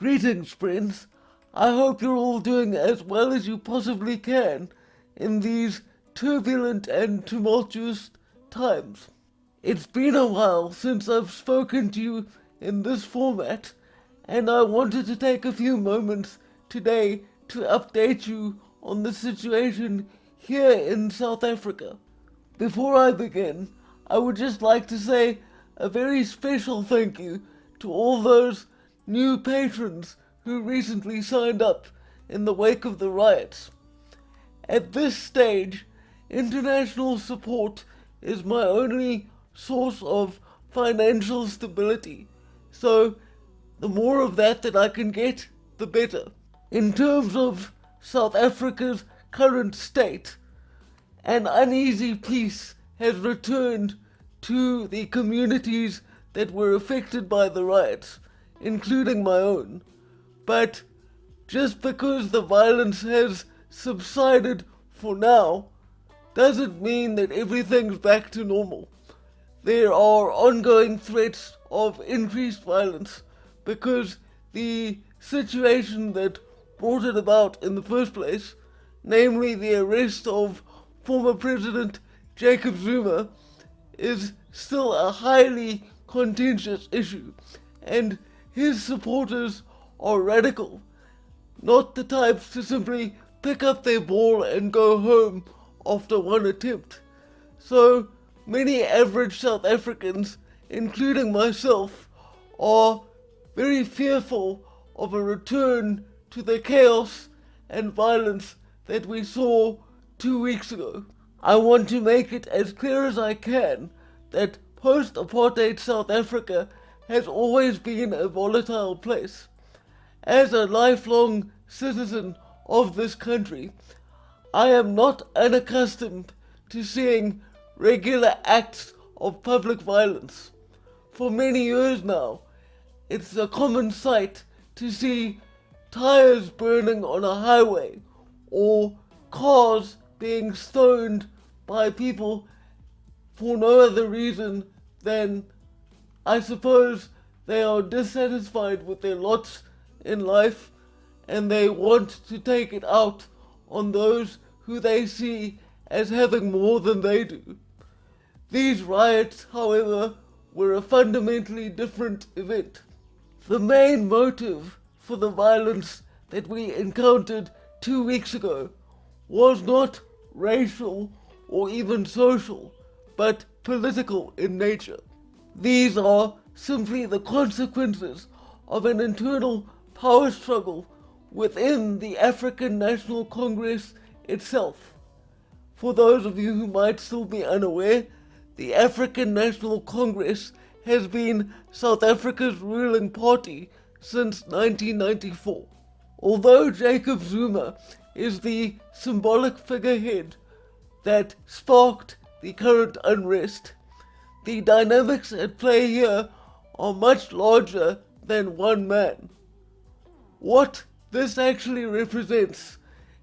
Greetings, friends. I hope you're all doing as well as you possibly can in these turbulent and tumultuous times. It's been a while since I've spoken to you in this format, and I wanted to take a few moments today to update you on the situation here in South Africa. Before I begin, I would just like to say a very special thank you to all those new patrons who recently signed up in the wake of the riots. At this stage, international support is my only source of financial stability, so the more of that I can get, the better. In terms of South Africa's current state, an uneasy peace has returned to the communities that were affected by the riots, including my own. But just because the violence has subsided for now, doesn't mean that everything's back to normal. There are ongoing threats of increased violence because the situation that brought it about in the first place, namely the arrest of former President Jacob Zuma, is still a highly contentious issue, and his supporters are radical, not the types to simply pick up their ball and go home after one attempt. So many average South Africans, including myself, are very fearful of a return to the chaos and violence that we saw 2 weeks ago. I want to make it as clear as I can that post-apartheid South Africa has always been a volatile place. As a lifelong citizen of this country, I am not unaccustomed to seeing regular acts of public violence. For many years now, it's a common sight to see tires burning on a highway or cars being stoned by people for no other reason than, I suppose, they are dissatisfied with their lots in life and they want to take it out on those who they see as having more than they do. These riots, however, were a fundamentally different event. The main motive for the violence that we encountered 2 weeks ago was not racial or even social, but political in nature. These are simply the consequences of an internal power struggle within the African National Congress itself. For those of you who might still be unaware, the African National Congress has been South Africa's ruling party since 1994. Although Jacob Zuma is the symbolic figurehead that sparked the current unrest, the dynamics at play here are much larger than one man. What this actually represents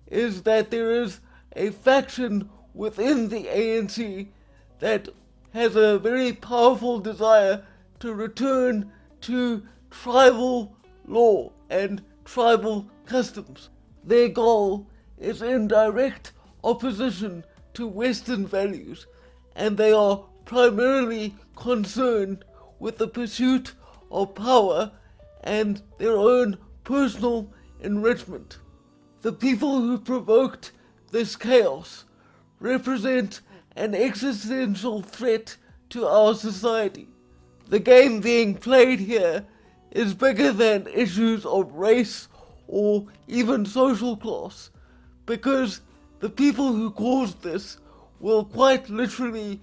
is that there is a faction within the ANC that has a very powerful desire to return to tribal law and tribal customs. Their goal is in direct opposition to Western values, and they are primarily concerned with the pursuit of power and their own personal enrichment. The people who provoked this chaos represent an existential threat to our society. The game being played here is bigger than issues of race or even social class, because the people who caused this will quite literally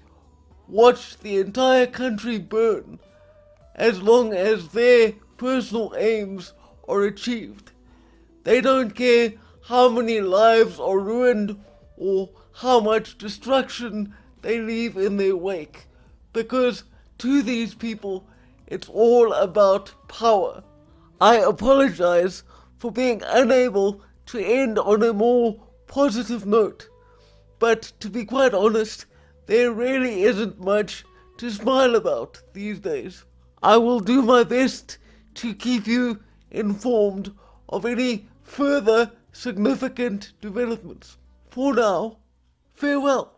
watch the entire country burn as long as their personal aims are achieved. They don't care how many lives are ruined or how much destruction they leave in their wake, because to these people it's all about power. I apologize for being unable to end on a more positive note, but to be quite honest, there really isn't much to smile about these days. I will do my best to keep you informed of any further significant developments. For now, farewell.